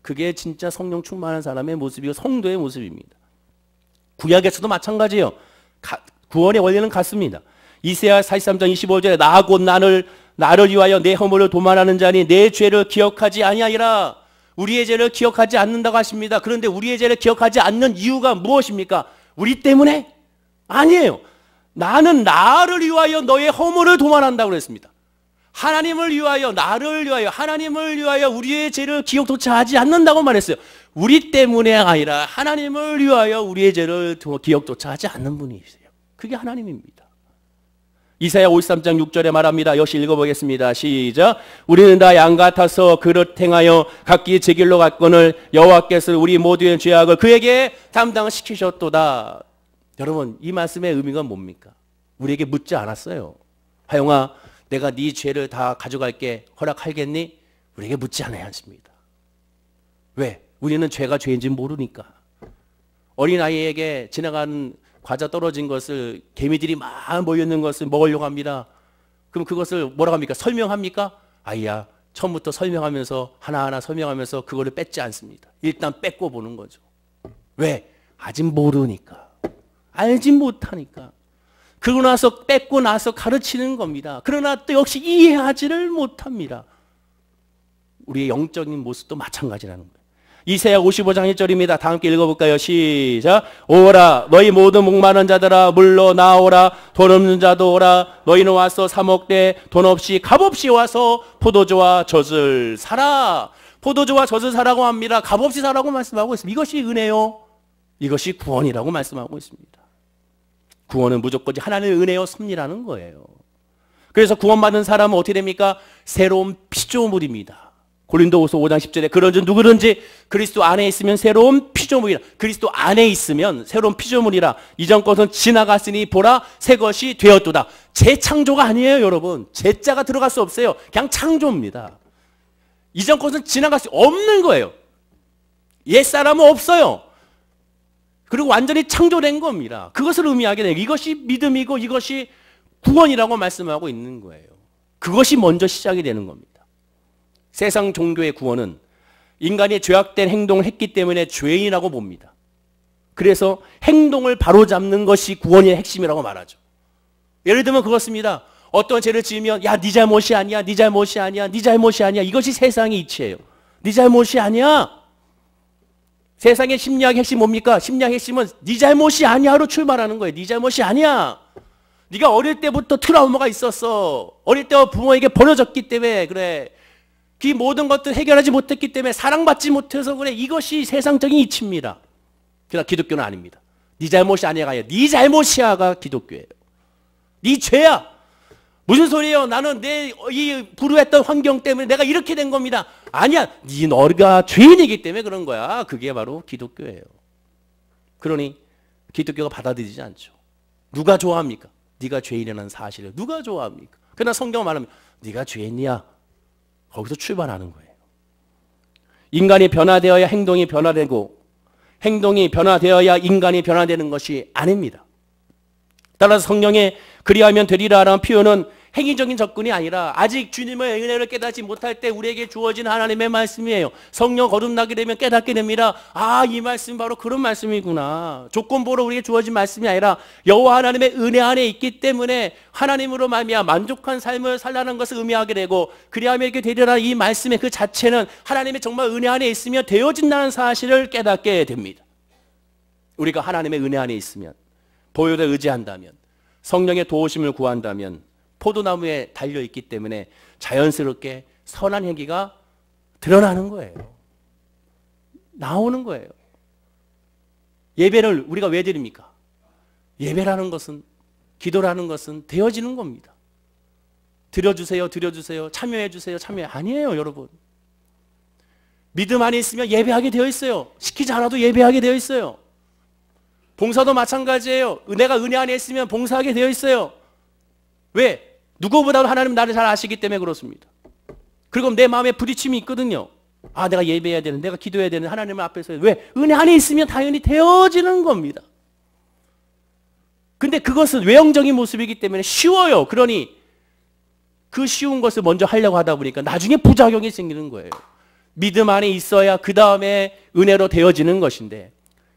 Speaker 1: 그게 진짜 성령 충만한 사람의 모습이고 성도의 모습입니다. 구약에서도 마찬가지예요. 구원의 원리는 같습니다. 이사야 43장 25절에 나 곧 나를 위하여 내 허물을 도말하는 자니 내 죄를 기억하지 아니하리라. 우리의 죄를 기억하지 않는다고 하십니다. 그런데 우리의 죄를 기억하지 않는 이유가 무엇입니까? 우리 때문에? 아니에요. 나는 나를 위하여 너의 허물을 도말한다고 그랬습니다. 하나님을 위하여, 나를 위하여, 하나님을 위하여 우리의 죄를 기억조차 하지 않는다고 말했어요. 우리 때문에 아니라 하나님을 위하여 우리의 죄를 기억조차 하지 않는 분이세요. 그게 하나님입니다. 이사야 53장 6절에 말합니다. 역시 읽어보겠습니다. 시작. 우리는 다 양 같아서 그릇 행하여 각기 제 길로 갔거늘 여호와께서 우리 모두의 죄악을 그에게 담당시키셨도다. 여러분, 이 말씀의 의미가 뭡니까? 우리에게 묻지 않았어요. 하영아, 내가 네 죄를 다 가져갈게, 허락하겠니? 우리에게 묻지 않아야 하십니다. 왜? 우리는 죄가 죄인지 모르니까. 어린아이에게 지나가는 과자 떨어진 것을 개미들이 막 모여있는 것을 먹으려고 합니다. 그럼 그것을 뭐라고 합니까? 설명합니까? 아이야, 처음부터 설명하면서 하나하나 설명하면서 그거를 뺏지 않습니다. 일단 뺏고 보는 거죠. 왜? 아직 모르니까. 알지 못하니까. 그러고 나서 뺏고 나서 가르치는 겁니다. 그러나 또 역시 이해하지를 못합니다. 우리의 영적인 모습도 마찬가지라는 거예요. 이사야 55장 1절입니다. 다 함께 읽어볼까요? 시작. 오라 너희 모든 목마른 자들아 물러 나오라. 돈 없는 자도 오라. 너희는 와서 사 먹되 돈 없이 값없이 와서 포도주와 젖을 사라. 포도주와 젖을 사라고 합니다. 값없이 사라고 말씀하고 있습니다. 이것이 은혜요. 이것이 구원이라고 말씀하고 있습니다. 구원은 무조건 하나님의 은혜요 섭리라는 거예요. 그래서 구원받은 사람은 어떻게 됩니까? 새로운 피조물입니다. 고린도후서 5장 10절에 그런즉 누구든지 그리스도 안에 있으면 새로운 피조물이라. 그리스도 안에 있으면 새로운 피조물이라. 이전 것은 지나갔으니 보라 새 것이 되었도다. 재창조가 아니에요, 여러분. 재자가 들어갈 수 없어요. 그냥 창조입니다. 이전 것은 지나갈 수 없는 거예요. 옛사람은 없어요. 그리고 완전히 창조된 겁니다. 그것을 의미하게 돼요. 이것이 믿음이고 이것이 구원이라고 말씀하고 있는 거예요. 그것이 먼저 시작이 되는 겁니다. 세상 종교의 구원은 인간이 죄악된 행동을 했기 때문에 죄인이라고 봅니다. 그래서 행동을 바로잡는 것이 구원의 핵심이라고 말하죠. 예를 들면 그렇습니다. 어떤 죄를 지으면 야, 네 잘못이 아니야, 네 잘못이 아니야, 네 잘못이 아니야. 이것이 세상의 이치예요. 네 잘못이 아니야. 세상의 심리학의 핵심 뭡니까? 심리학의 핵심은 네 잘못이 아니야로 출발하는 거예요. 네 잘못이 아니야. 네가 어릴 때부터 트라우마가 있었어. 어릴 때부터 부모에게 버려졌기 때문에 그래. 그 모든 것들 해결하지 못했기 때문에 사랑받지 못해서 그래. 이것이 세상적인 이치입니다. 그러나 기독교는 아닙니다. 네 잘못이 아니야가 아니라 네 잘못이야가 기독교예요. 네 죄야. 무슨 소리예요? 나는 내 이 불우했던 환경 때문에 내가 이렇게 된 겁니다. 아니야. 너가 죄인이기 때문에 그런 거야. 그게 바로 기독교예요. 그러니 기독교가 받아들이지 않죠. 누가 좋아합니까? 네가 죄인이라는 사실을 누가 좋아합니까? 그러나 성경은 말하면 네가 죄인이야. 거기서 출발하는 거예요. 인간이 변화되어야 행동이 변화되고 행동이 변화되어야 인간이 변화되는 것이 아닙니다. 따라서 성경에 그리하면 되리라라는 표현은 행위적인 접근이 아니라 아직 주님의 은혜를 깨닫지 못할 때 우리에게 주어진 하나님의 말씀이에요. 성령 거듭나게 되면 깨닫게 됩니다. 아, 이 말씀 바로 그런 말씀이구나. 조건부로 우리에게 주어진 말씀이 아니라 여호와 하나님의 은혜 안에 있기 때문에 하나님으로 말미암아 만족한 삶을 살라는 것을 의미하게 되고, 그리하면 이렇게 되리라, 이 말씀의 그 자체는 하나님의 정말 은혜 안에 있으며 되어진다는 사실을 깨닫게 됩니다. 우리가 하나님의 은혜 안에 있으면, 보혈에 의지한다면, 성령의 도우심을 구한다면 포도나무에 달려있기 때문에 자연스럽게 선한 행위가 드러나는 거예요. 나오는 거예요. 예배를 우리가 왜 드립니까? 예배라는 것은, 기도라는 것은 되어지는 겁니다. 드려주세요, 드려주세요, 참여해주세요, 참여. 아니에요, 여러분. 믿음 안에 있으면 예배하게 되어 있어요. 시키지 않아도 예배하게 되어 있어요. 봉사도 마찬가지예요. 내가 은혜 안에 있으면 봉사하게 되어 있어요. 왜? 누구보다도 하나님 나를 잘 아시기 때문에 그렇습니다. 그리고 내 마음에 부딪힘이 있거든요. 아, 내가 예배해야 되는, 내가 기도해야 되는, 하나님 앞에서. 왜? 은혜 안에 있으면 당연히 되어지는 겁니다. 근데 그것은 외형적인 모습이기 때문에 쉬워요. 그러니 그 쉬운 것을 먼저 하려고 하다 보니까 나중에 부작용이 생기는 거예요. 믿음 안에 있어야 그 다음에 은혜로 되어지는 것인데,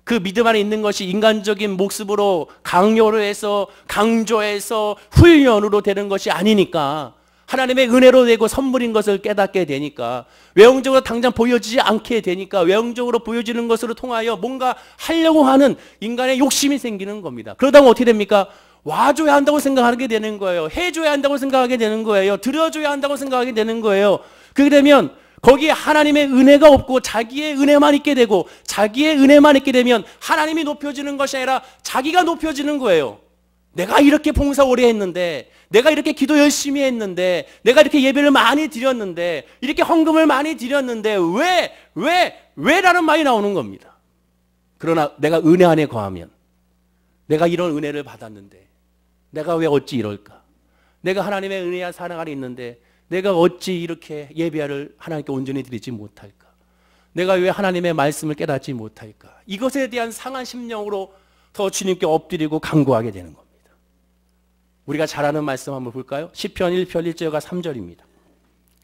Speaker 1: 그 믿음 안에 있는 것이 인간적인 모습으로 강요를 해서, 강조해서 훈련으로 되는 것이 아니니까, 하나님의 은혜로 되고 선물인 것을 깨닫게 되니까, 외형적으로 당장 보여지지 않게 되니까, 외형적으로 보여지는 것으로 통하여 뭔가 하려고 하는 인간의 욕심이 생기는 겁니다. 그러다 보면 어떻게 됩니까? 와줘야 한다고 생각하게 되는 거예요. 해줘야 한다고 생각하게 되는 거예요. 드려줘야 한다고 생각하게 되는 거예요. 그렇게 되면 거기에 하나님의 은혜가 없고 자기의 은혜만 있게 되고, 자기의 은혜만 있게 되면 하나님이 높여지는 것이 아니라 자기가 높여지는 거예요. 내가 이렇게 봉사 오래 했는데, 내가 이렇게 기도 열심히 했는데, 내가 이렇게 예배를 많이 드렸는데, 이렇게 헌금을 많이 드렸는데 왜라는 말이 나오는 겁니다. 그러나 내가 은혜 안에 거하면, 내가 이런 은혜를 받았는데 내가 왜 어찌 이럴까? 내가 하나님의 은혜와 사랑 안에 있는데 내가 어찌 이렇게 예배를 하나님께 온전히 드리지 못할까? 내가 왜 하나님의 말씀을 깨닫지 못할까? 이것에 대한 상한 심령으로 더 주님께 엎드리고 간구하게 되는 겁니다. 우리가 잘 아는 말씀 한번 볼까요? 시편 1편 1절과 3절입니다.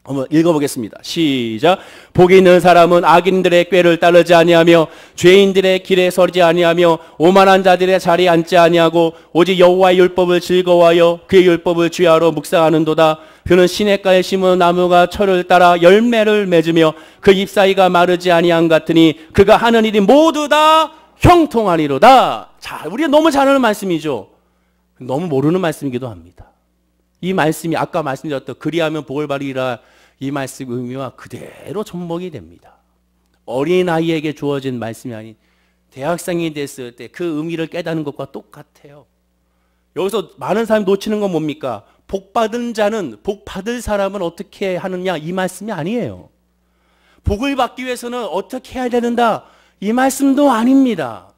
Speaker 1: 한번 읽어보겠습니다. 시작. 복이 있는 사람은 악인들의 꾀를 따르지 아니하며 죄인들의 길에 서지 아니하며 오만한 자들의 자리에 앉지 아니하고 오직 여호와의 율법을 즐거워하여 그의 율법을 주야로 묵상하는도다. 그는 시냇가에 심은 나무가 철을 따라 열매를 맺으며 그 잎사이가 마르지 아니함 같으니 그가 하는 일이 모두 다 형통하리로다. 자, 우리가 너무 잘 아는 말씀이죠. 너무 모르는 말씀이기도 합니다. 이 말씀이 아까 말씀드렸던 그리하면 복을 받으리라, 이 말씀 의미와 그대로 접목이 됩니다. 어린아이에게 주어진 말씀이 아닌 대학생이 됐을 때 그 의미를 깨닫는 것과 똑같아요. 여기서 많은 사람이 놓치는 건 뭡니까? 복 받은 자는, 복 받을 사람은 어떻게 하느냐, 이 말씀이 아니에요. 복을 받기 위해서는 어떻게 해야 되는다, 이 말씀도 아닙니다.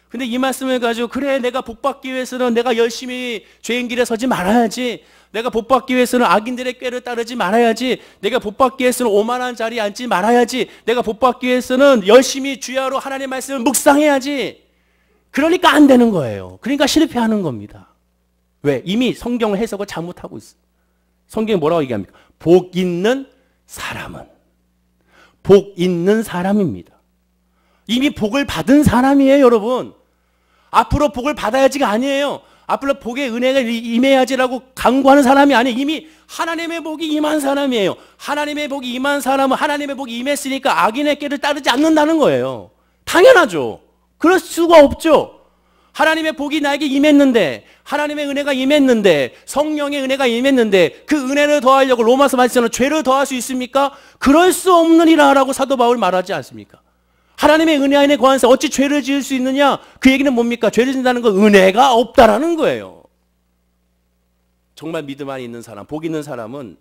Speaker 1: 근데 이 말씀을 가지고, 그래, 내가 복 받기 위해서는 내가 열심히 죄인 길에 서지 말아야지, 내가 복 받기 위해서는 악인들의 꾀를 따르지 말아야지, 내가 복 받기 위해서는 오만한 자리에 앉지 말아야지, 내가 복 받기 위해서는 열심히 주야로 하나님의 말씀을 묵상해야지. 그러니까 안 되는 거예요. 그러니까 실패하는 겁니다. 왜? 이미 성경 해석을 잘못하고 있어요. 성경이 뭐라고 얘기합니까? 복 있는 사람은, 복 있는 사람입니다. 이미 복을 받은 사람이에요, 여러분. 앞으로 복을 받아야지가 아니에요. 앞으로 복의 은혜가 임해야지라고 강구하는 사람이 아니에요. 이미 하나님의 복이 임한 사람이에요. 하나님의 복이 임한 사람은 하나님의 복이 임했으니까 악인의 꾀를 따르지 않는다는 거예요. 당연하죠. 그럴 수가 없죠. 하나님의 복이 나에게 임했는데, 하나님의 은혜가 임했는데, 성령의 은혜가 임했는데 그 은혜를 더하려고 로마서 말씀에서는 죄를 더할 수 있습니까? 그럴 수 없느니라 라고 사도 바울 말하지 않습니까? 하나님의 은혜 안에 거하면서 어찌 죄를 지을 수 있느냐? 그 얘기는 뭡니까? 죄를 짓는다는 건 은혜가 없다라는 거예요. 정말 믿음 안에 있는 사람, 복 있는 사람은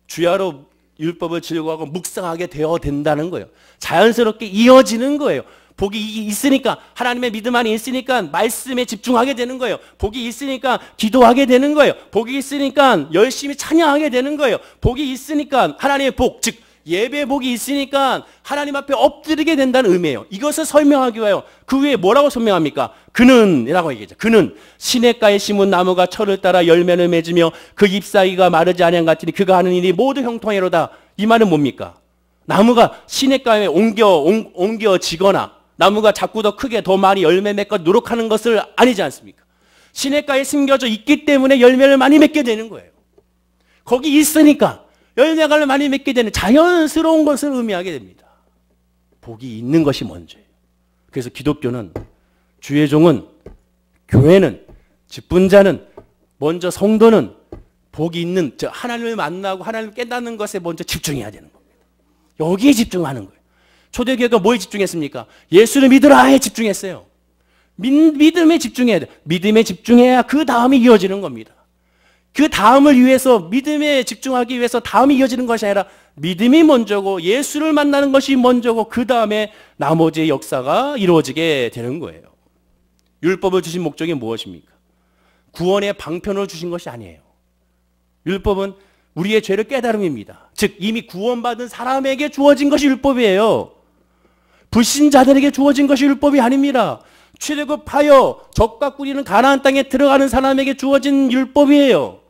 Speaker 1: 주야로 율법을 즐거워하고 묵상하게 되어 된다는 거예요. 자연스럽게 이어지는 거예요. 복이 있으니까, 하나님의 믿음 안에 있으니까 말씀에 집중하게 되는 거예요. 복이 있으니까 기도하게 되는 거예요. 복이 있으니까 열심히 찬양하게 되는 거예요. 복이 있으니까 하나님의 복, 즉
Speaker 2: 예배 복이 있으니까 하나님 앞에 엎드리게 된다는 의미예요. 이것을 설명하기 위하여 그 위에 뭐라고 설명합니까? 그는 이라고 얘기하죠. 그는 시냇가에 심은 나무가 철을 따라 열매를 맺으며 그 잎사귀가 마르지 아니한 같으니 그가 하는 일이 모두 형통하리로다. 이 말은 뭡니까? 나무가 시냇가에 옮겨지거나 나무가 자꾸 더 크게 더 많이 열매 맺고 노력하는 것을 아니지 않습니까? 시냇가에 심겨져 있기 때문에 열매를 많이 맺게 되는 거예요. 거기 있으니까 열매를 많이 맺게 되는 자연스러운 것을 의미하게 됩니다. 복이 있는 것이 먼저예요. 그래서 기독교는, 주의 종은, 교회는, 직분자는, 먼저 성도는 복이 있는, 하나님을 만나고 하나님을 깨닫는 것에 먼저 집중해야 되는 겁니다. 여기에 집중하는 거예요. 초대교회가 뭐에 집중했습니까? 예수를 믿으라에 집중했어요. 믿음에 집중해야 돼요. 믿음에 집중해야 그 다음이 이어지는 겁니다. 그 다음을 위해서, 믿음에 집중하기 위해서 다음이 이어지는 것이 아니라 믿음이 먼저고 예수를 만나는 것이 먼저고 그 다음에 나머지의 역사가 이루어지게 되는 거예요. 율법을 주신 목적이 무엇입니까? 구원의 방편을 주신 것이 아니에요. 율법은 우리의 죄를 깨달음입니다. 즉 이미 구원받은 사람에게 주어진 것이 율법이에요. 불신자들에게 주어진 것이 율법이 아닙니다. 출애굽하여 적과 꿀이는 가나안 땅에 들어가는 사람에게 주어진 율법이에요.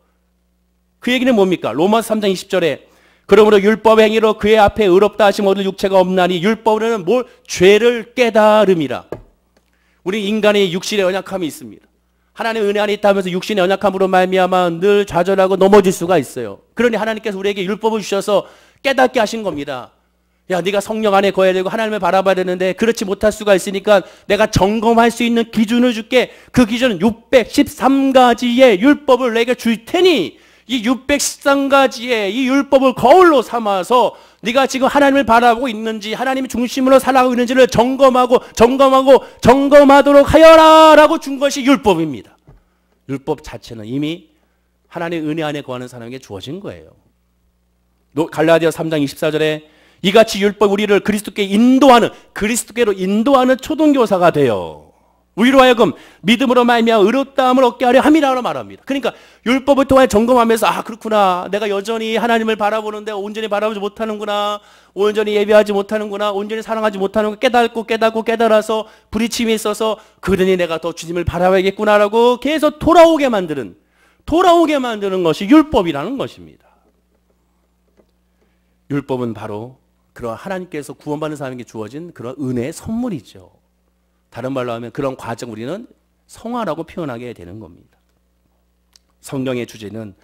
Speaker 2: 그 얘기는 뭡니까? 로마서 3장 20절에 그러므로 율법 행위로 그의 앞에 의롭다 하심 얻을 육체가 없나니 율법으로는 뭘? 죄를 깨달음이라. 우리 인간의 육신의 연약함이 있습니다. 하나님의 은혜 안에 있다면서 육신의 연약함으로 말미암아 늘 좌절하고 넘어질 수가 있어요. 그러니 하나님께서 우리에게 율법을 주셔서 깨닫게 하신 겁니다. 야, 네가 성령 안에 거해야 되고 하나님을 바라봐야 되는데 그렇지 못할 수가 있으니까 내가 점검할 수 있는 기준을 줄게. 그 기준은 613가지의 율법을 내게 줄 테니 이 613가지의 이 율법을 거울로 삼아서 네가 지금 하나님을 바라보고 있는지 하나님이 중심으로 살아가고 있는지를 점검하도록 하여라 라고 준 것이 율법입니다. 율법 자체는 이미 하나님의 은혜 안에 거하는 사람에게 주어진 거예요. 갈라디아 3장 24절에 이같이 율법 우리를 그리스도께로 인도하는 초등교사가 되어 우리로 하여금 믿음으로 말미암아 의롭다함을 얻게 하려 함이라고 말합니다. 그러니까 율법을 통해 점검하면서 아 그렇구나, 내가 여전히 하나님을 바라보는데 온전히 바라보지 못하는구나, 온전히 예배하지 못하는구나, 온전히 사랑하지 못하는구나, 깨달아서 부딪힘이 있어서 그러니 내가 더 주님을 바라봐야겠구나라고 계속 돌아오게 만드는 것이 율법이라는 것입니다. 율법은 바로 그런 하나님께서 구원받는 사람에게 주어진 그런 은혜의 선물이죠. 다른 말로 하면 그런 과정 우리는 성화라고 표현하게 되는 겁니다. 성경의 주제는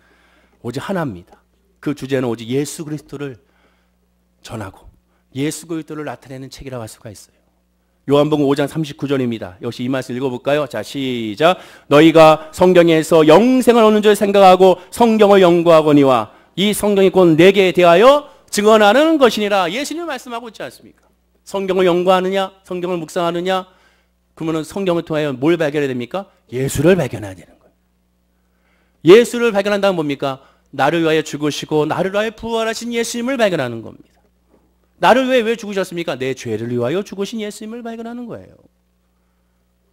Speaker 2: 오직 하나입니다. 그 주제는 오직 예수 그리스도를 전하고 예수 그리스도를 나타내는 책이라고 할 수가 있어요. 요한복음 5장 39절입니다. 역시 이 말씀 읽어볼까요? 자, 시작. 너희가 성경에서 영생을 얻는 줄 생각하고 성경을 연구하거니와 이 성경이 곧 내게 대하여 증언하는 것이니라. 예수님이 말씀하고 있지 않습니까? 성경을 연구하느냐, 성경을 묵상하느냐, 그러면 성경을 통하여 뭘 발견해야 됩니까? 예수를 발견해야 되는 거예요. 예수를 발견한다면 뭡니까? 나를 위하여 죽으시고 나를 위하여 부활하신 예수님을 발견하는 겁니다. 나를 왜 죽으셨습니까? 내 죄를 위하여 죽으신 예수님을 발견하는 거예요.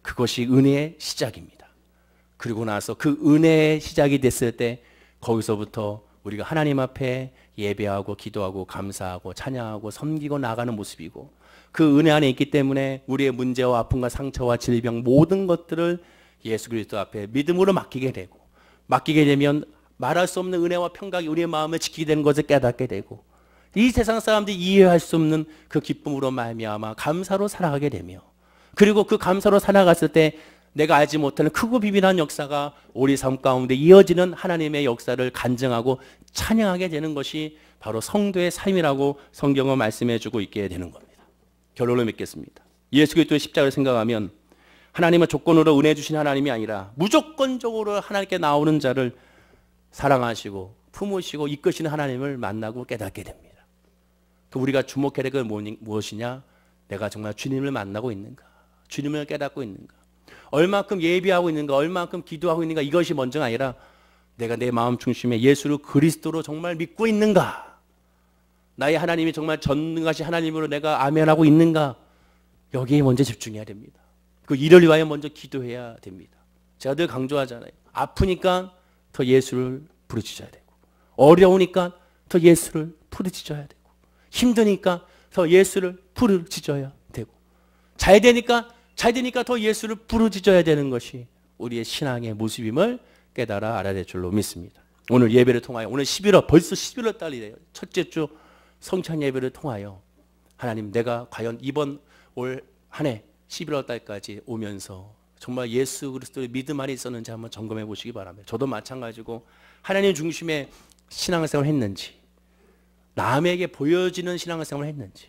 Speaker 2: 그것이 은혜의 시작입니다. 그리고 나서 그 은혜의 시작이 됐을 때 거기서부터 우리가 하나님 앞에 예배하고 기도하고 감사하고 찬양하고 섬기고 나가는 모습이고 그 은혜 안에 있기 때문에 우리의 문제와 아픔과 상처와 질병 모든 것들을 예수 그리스도 앞에 믿음으로 맡기게 되면 말할 수 없는 은혜와 평강이 우리의 마음을 지키게 되는 것을 깨닫게 되고 이 세상 사람들이 이해할 수 없는 그 기쁨으로 말미암아 감사로 살아가게 되며 그리고 그 감사로 살아갔을 때 내가 알지 못하는 크고 비밀한 역사가 우리 삶 가운데 이어지는 하나님의 역사를 간증하고 찬양하게 되는 것이 바로 성도의 삶이라고 성경은 말씀해주고 있게 되는 겁니다. 결론을 맺겠습니다. 예수 그리스도의 십자가를 생각하면 하나님은 조건으로 은혜 주신 하나님이 아니라 무조건적으로 하나님께 나오는 자를 사랑하시고 품으시고 이끄시는 하나님을 만나고 깨닫게 됩니다. 우리가 주목해야 될 것은 무엇이냐? 내가 정말 주님을 만나고 있는가? 주님을 깨닫고 있는가? 얼마큼 예비하고 있는가? 얼마큼 기도하고 있는가? 이것이 먼저가 아니라 내가 내 마음 중심에 예수를 그리스도로 정말 믿고 있는가? 나의 하나님이 정말 전능하신 하나님으로 내가 아멘하고 있는가? 여기에 먼저 집중해야 됩니다. 그 일을 위하여 먼저 기도해야 됩니다. 제가 늘 강조하잖아요. 아프니까 더 예수를 부르짖어야 되고 어려우니까 더 예수를 부르짖어야 되고 힘드니까 더 예수를 부르짖어야 되고, 잘 되니까 더 예수를 부르짖어야 되는 것이 우리의 신앙의 모습임을 깨달아 알아야 될 줄로 믿습니다. 오늘 예배를 통하여, 오늘 11월, 벌써 11월 달이래요. 첫째 주 성찬 예배를 통하여 하나님, 내가 과연 이번 올 한 해 11월 달까지 오면서 정말 예수 그리스도의 믿음 안에 있었는지 한번 점검해 보시기 바랍니다. 저도 마찬가지고 하나님 중심의 신앙생활을 했는지, 남에게 보여지는 신앙생활을 했는지,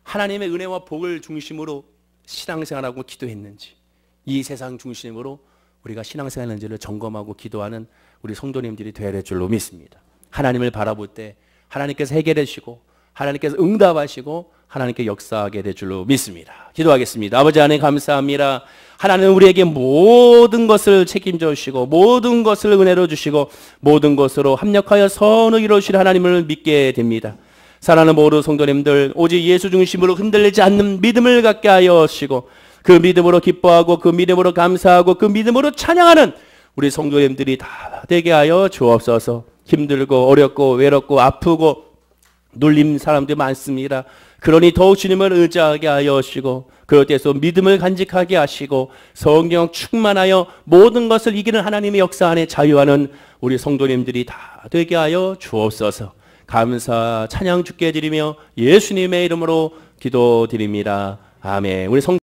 Speaker 2: 하나님의 은혜와 복을 중심으로 신앙생활하고 기도했는지, 이 세상 중심으로 우리가 신앙생활했는지를 점검하고 기도하는 우리 성도님들이 되어야 될 줄로 믿습니다. 하나님을 바라볼 때 하나님께서 해결해 주시고, 하나님께서 응답하시고, 하나님께 역사하게 될 줄로 믿습니다. 기도하겠습니다. 아버지 하나님 감사합니다. 하나님은 우리에게 모든 것을 책임져 주시고, 모든 것을 은혜로 주시고, 모든 것으로 합력하여 선을 이루실 하나님을 믿게 됩니다. 사랑하는 모든 성도님들, 오직 예수 중심으로 흔들리지 않는 믿음을 갖게 하여 주시고, 그 믿음으로 기뻐하고, 그 믿음으로 감사하고, 그 믿음으로 찬양하는 우리 성도님들이 다 되게 하여 주옵소서. 힘들고 어렵고 외롭고 아프고 눌림 사람들이 많습니다. 그러니 더욱 주님을 의지하게 하여 주시고, 그럴 때에서 믿음을 간직하게 하시고, 성령 충만하여 모든 것을 이기는 하나님의 역사 안에 자유하는 우리 성도님들이 다 되게 하여 주옵소서. 감사 찬양 주께 드리며 예수님의 이름으로 기도드립니다. 아멘. 우리